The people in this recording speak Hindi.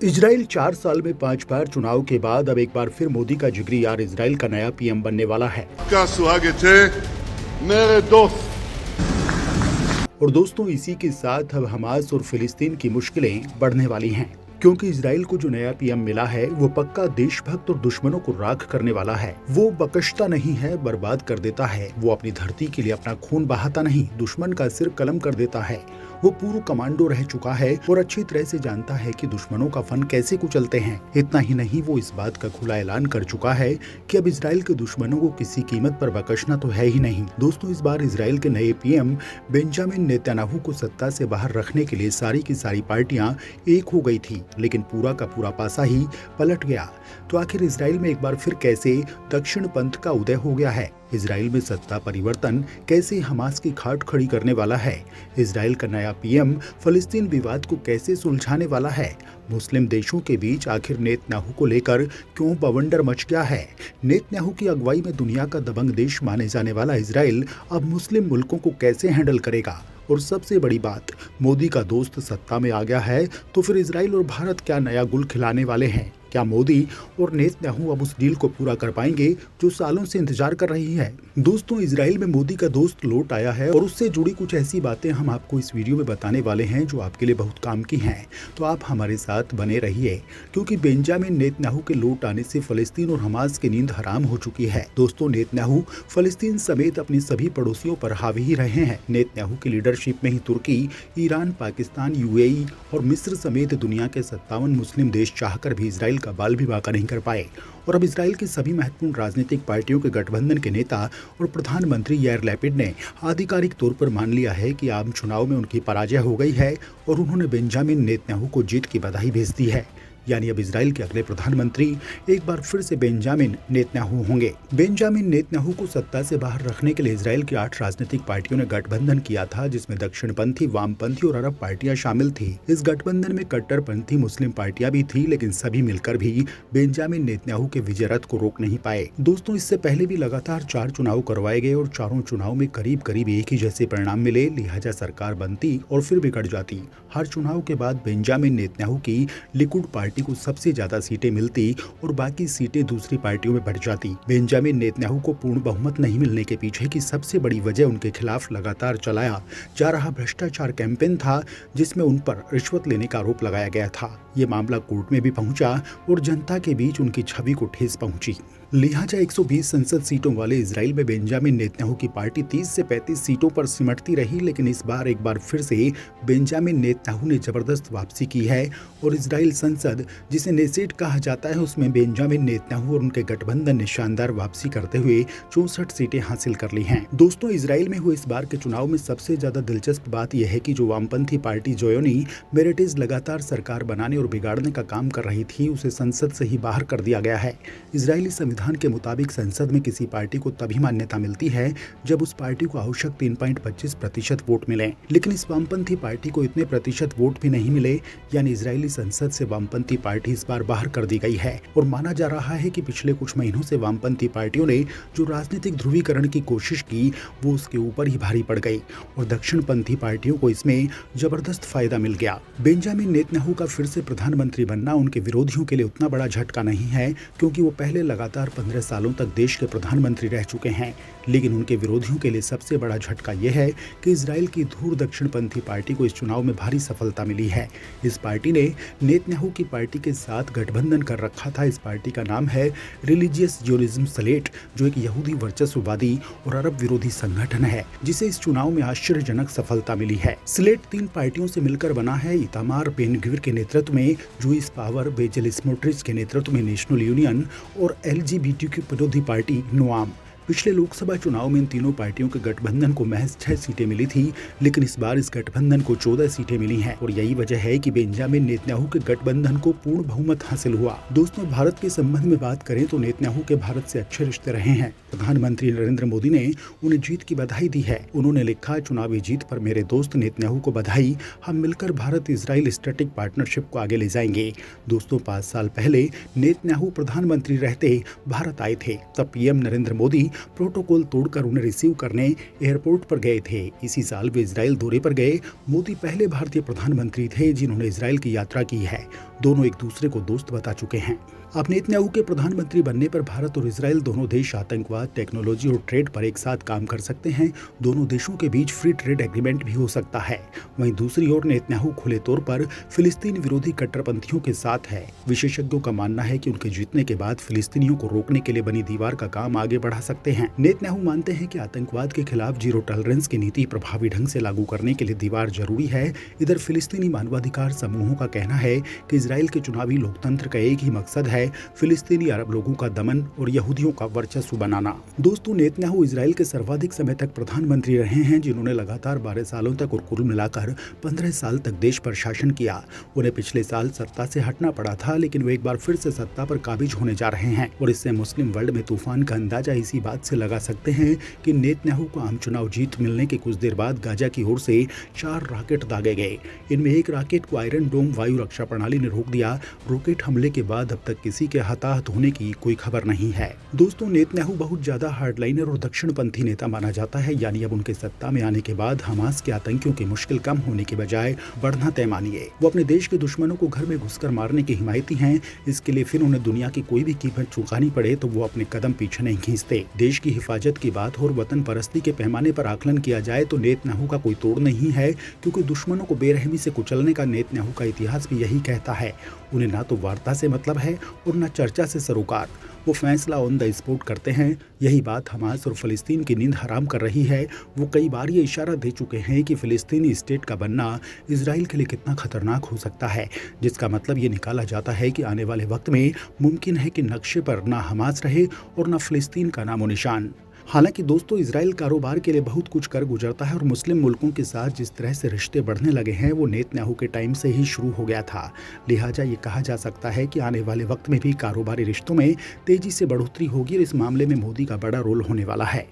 इजराइल 4 साल में 5 बार चुनाव के बाद अब एक बार फिर मोदी का जिगरी यार इजराइल का नया पीएम बनने वाला है। का स्वागत है मेरे दोस्त। और दोस्तों, इसी के साथ अब हमास और फिलिस्तीन की मुश्किलें बढ़ने वाली हैं, क्योंकि इजराइल को जो नया पीएम मिला है वो पक्का देशभक्त और दुश्मनों को राख करने वाला है। वो बख्शता नहीं है, बर्बाद कर देता है। वो अपनी धरती के लिए अपना खून बहाता नहीं, दुश्मन का सिर कलम कर देता है। वो पूर्व कमांडो रह चुका है और अच्छी तरह से जानता है कि दुश्मनों का फन कैसे कुचलते हैं। इतना ही नहीं, वो इस बात का खुला ऐलान कर चुका है कि अब इजराइल के दुश्मनों को किसी कीमत पर बख्शना तो है ही नहीं। दोस्तों, इस बार इजराइल के नए पीएम बेंजामिन नेतन्याहू को सत्ता से बाहर रखने के लिए सारी की सारी पार्टियां एक हो गई थी, लेकिन पूरा का पूरा पासा ही पलट गया। तो आखिर इजराइल में एक बार फिर कैसे दक्षिण पंथ का उदय हो गया है? इजराइल में सत्ता परिवर्तन कैसे हमास की खाट खड़ी करने वाला है? इजराइल का नया पीएम फलस्तीन विवाद को कैसे सुलझाने वाला है? मुस्लिम देशों के बीच आखिर नेतन्याहू को लेकर क्यों बवंडर मच गया है? नेतन्याहू की अगुवाई में दुनिया का दबंग देश माने जाने वाला इजराइल अब मुस्लिम मुल्कों को कैसे हैंडल करेगा? और सबसे बड़ी बात, मोदी का दोस्त सत्ता में आ गया है, तो फिर इजराइल और भारत क्या नया गुल खिलाने वाले हैं? क्या मोदी और नेतन्याहू अब उस डील को पूरा कर पाएंगे जो सालों से इंतजार कर रही है? दोस्तों, इजराइल में मोदी का दोस्त लौट आया है और उससे जुड़ी कुछ ऐसी बातें हम आपको इस वीडियो में बताने वाले हैं जो आपके लिए बहुत काम की हैं। तो आप हमारे साथ बने रहिए, क्योंकि बेंजामिन नेतन्याहू के लौट आने से फलस्तीन और हमास की नींद हराम हो चुकी है। दोस्तों, नेतन्याहू फलस्तीन समेत अपने सभी पड़ोसियों पर हावी ही रहे हैं। नेतन्याहू की लीडरशिप में ही तुर्की, ईरान, पाकिस्तान, यूएई और मिस्र समेत दुनिया के 57 मुस्लिम देश चाहकर भी इजराइल का बाल भी बांका नहीं कर पाए। और अब इजराइल की सभी महत्वपूर्ण राजनीतिक पार्टियों के गठबंधन के नेता और प्रधानमंत्री यार लैपिड ने आधिकारिक तौर पर मान लिया है कि आम चुनाव में उनकी पराजय हो गई है और उन्होंने बेंजामिन नेतन्याहू को जीत की बधाई भेज दी है। यानी अब इजराइल के अगले प्रधानमंत्री एक बार फिर से बेंजामिन नेतन्याहू होंगे। बेंजामिन नेतन्याहू को सत्ता से बाहर रखने के लिए इजराइल की 8 राजनीतिक पार्टियों ने गठबंधन किया था, जिसमें दक्षिणपंथी, वामपंथी और अरब पार्टियां शामिल थी। इस गठबंधन में कट्टरपंथी मुस्लिम पार्टियां भी थी, लेकिन सभी मिलकर भी बेंजामिन नेतन्याहू के विजय रथ को रोक नहीं पाए। दोस्तों, इससे पहले भी लगातार 4 चुनाव करवाए गए और चारों चुनाव में करीब करीब एक ही जैसे परिणाम मिले, लिहाजा सरकार बनती और फिर बिगड़ जाती। हर चुनाव के बाद बेंजामिन नेतन्याहू की लिकुड पार्टी को सबसे ज्यादा सीटें मिलती और बाकी सीटें दूसरी पार्टियों में बढ़ जाती। बेंजामिन नेतन्याहू को पूर्ण बहुमत नहीं मिलने के पीछे की सबसे बड़ी वजह उनके खिलाफ लगातार चलाया जा रहा भ्रष्टाचार कैंपेन था, जिसमें उन पर रिश्वत लेने का आरोप लगाया गया था। ये मामला कोर्ट में भी पहुंचा और जनता के बीच उनकी छवि को ठेस पहुंची। लिहाजा 120 संसद सीटों वाले इजराइल में बेंजामिन नेतन्याहू की पार्टी 30 से 35 सीटों पर सिमटती रही, लेकिन इस बार एक बार फिर से बेंजामिन नेतन्याहू ने जबरदस्त वापसी की है और इजराइल संसद, जिसे नेसेट कहा जाता है, उसमें बेंजामिन नेतन्याहू और उनके गठबंधन ने शानदार वापसी करते हुए 64 सीटें हासिल कर ली हैं। दोस्तों, इजराइल में हुए इस बार के चुनाव में सबसे ज्यादा दिलचस्प बात यह है कि जो वामपंथी पार्टी जोयोनी मेरेटिज लगातार सरकार बनाने और बिगाड़ने का काम कर रही थी, उसे संसद से ही बाहर कर दिया गया है। इजरायली संविधान के मुताबिक संसद में किसी पार्टी को तभी मान्यता मिलती है जब उस पार्टी को आवश्यक 3.25% वोट मिले, लेकिन इस वामपंथी पार्टी को इतने प्रतिशत वोट भी नहीं मिले, यानी इजरायली संसद से वामपंथी पार्टी इस बार बाहर कर दी गई है। और माना जा रहा है कि पिछले कुछ महीनों से वामपंथी पार्टियों ने जो राजनीतिक ध्रुवीकरण की कोशिश की, वो उसके ऊपर ही भारी पड़ गई और दक्षिणपंथी पार्टियों को इसमें जबरदस्त फायदा मिल गया। बेंजामिन नेतन्याहू का फिर से प्रधानमंत्री बनना उनके विरोधियों के लिए उतना बड़ा झटका नहीं है, क्योंकि वो पहले लगातार 15 सालों तक देश के प्रधानमंत्री रह चुके हैं। लेकिन उनके विरोधियों के लिए सबसे बड़ा झटका यह है कि इजराइल की धूर दक्षिणपंथी पार्टी को इस चुनाव में भारी सफलता मिली है। इस पार्टी ने नेतन्याहू की पार्टी के साथ गठबंधन कर रखा था। इस पार्टी का नाम है रिलीजियस ज्यूनिज्म स्लेट, जो एक यहूदी वर्चस्ववादी और अरब विरोधी संगठन है, जिसे इस चुनाव में आश्चर्यजनक सफलता मिली है। स्लेट 3 पार्टियों से मिलकर बना है। इतामार बेन-ग्विर के नेतृत्व में जूइस पावर, बेजल स्मोट्रिच के नेतृत्व में नेशनल यूनियन और एलजीबीटीक्यू विरोधी पार्टी नोआम। पिछले लोकसभा चुनाव में इन तीनों पार्टियों के गठबंधन को महज 6 सीटें मिली थी, लेकिन इस बार इस गठबंधन को 14 सीटें मिली हैं और यही वजह है कि बेंजामिन नेतन्याहू के गठबंधन को पूर्ण बहुमत हासिल हुआ। दोस्तों, भारत के संबंध में बात करें तो नेतन्याहू के भारत से अच्छे रिश्ते रहे हैं। प्रधानमंत्री नरेंद्र मोदी ने उन्हें जीत की बधाई दी है। उन्होंने लिखा, चुनावी जीत पर मेरे दोस्त नेतन्याहू को बधाई, हम मिलकर भारत इजराइल स्ट्रेटेजिक पार्टनरशिप को आगे ले जाएंगे। दोस्तों, 5 साल पहले नेतन्याहू प्रधानमंत्री रहते भारत आए थे। तब पीएम नरेंद्र मोदी प्रोटोकॉल तोड़कर उन्हें रिसीव करने एयरपोर्ट पर गए थे। इसी साल वे इजराइल दौरे पर गए। मोदी पहले भारतीय प्रधानमंत्री थे जिन्होंने इजराइल की यात्रा की है। दोनों एक दूसरे को दोस्त बता चुके हैं। अब नेतन्याहू के प्रधानमंत्री बनने पर भारत और इजराइल दोनों देश आतंकवाद, टेक्नोलॉजी और ट्रेड पर एक साथ काम कर सकते हैं। दोनों देशों के बीच फ्री ट्रेड एग्रीमेंट भी हो सकता है। वहीं दूसरी ओर नेतन्याहू खुले तौर पर फिलिस्तीन विरोधी कट्टरपंथियों के साथ है। विशेषज्ञों का मानना है कि उनके जीतने के बाद फिलिस्तीनियों को रोकने के लिए बनी दीवार का काम आगे बढ़ा सकते हैं। नेतन्याहू मानते हैं कि आतंकवाद के खिलाफ जीरो टॉलरेंस की नीति प्रभावी ढंग से लागू करने के लिए दीवार जरूरी है। इधर फिलिस्तीनी मानवाधिकार समूहों का कहना है कि इजराइल के चुनावी लोकतंत्र का एक ही मकसद है, फिलिस्तीनी अरब लोगों का दमन और यहूदियों का वर्चस्व बनाना। दोस्तों, नेतन्याहू इजराइल के सर्वाधिक समय तक प्रधानमंत्री रहे हैं, जिन्होंने लगातार 12 सालों तक और कुल मिलाकर 15 साल तक देश पर शासन किया। उन्हें पिछले साल सत्ता से हटना पड़ा था, लेकिन वे एक बार फिर से सत्ता पर काबिज होने जा रहे हैं और इससे मुस्लिम वर्ल्ड में तूफान का अंदाजा इसी बात से लगा सकते हैं कि नेतन्याहू को आम चुनाव जीत मिलने के कुछ देर बाद गाजा की ओर से 4 रॉकेट दागे गए। इनमें एक रॉकेट को आयरन डोम वायु रक्षा प्रणाली ने रोक दिया। रॉकेट हमले के बाद अब तक किसी के हताहत होने की कोई खबर नहीं है। दोस्तों, नेतन्याहू बहुत ज्यादा हार्डलाइनर और दक्षिणपंथी नेता माना जाता है, यानी अब उनके सत्ता में आने के बाद हमास के आतंकियों की मुश्किल कम होने के बजाय बढ़ना तय मानिए। वो अपने देश के दुश्मनों को घर में घुसकर मारने के हिमायती हैं। इसके लिए फिर उन्हें दुनिया की कोई भी कीमत चुकानी पड़े तो वो अपने कदम पीछे नहीं खींचते। देश की हिफाजत की बात हो और वतन परस्ती के पैमाने पर आकलन किया जाए तो नेतन्याहू का कोई तोड़ नहीं है, क्योंकि दुश्मनों को बेरहमी से कुचलने का नेतन्याहू का इतिहास भी यही कहता है। उन्हें ना तो वार्ता से मतलब है और न चर्चा से सरोकार। वो फैसला ऑन द स्पॉट करते हैं। यही बात हमास और फिलिस्तीन की नींद हराम कर रही है। वो कई बार ये इशारा दे चुके हैं कि फिलिस्तीनी स्टेट का बनना इजराइल के लिए कितना खतरनाक हो सकता है, जिसका मतलब ये निकाला जाता है कि आने वाले वक्त में मुमकिन है कि नक्शे पर ना हमास रहे और ना फिलिस्तीन का नामो निशान। हालांकि दोस्तों, इजराइल कारोबार के लिए बहुत कुछ कर गुजरता है और मुस्लिम मुल्कों के साथ जिस तरह से रिश्ते बढ़ने लगे हैं वो नेतन्याहू के टाइम से ही शुरू हो गया था। लिहाजा ये कहा जा सकता है कि आने वाले वक्त में भी कारोबारी रिश्तों में तेजी से बढ़ोतरी होगी और इस मामले में मोदी का बड़ा रोल होने वाला है।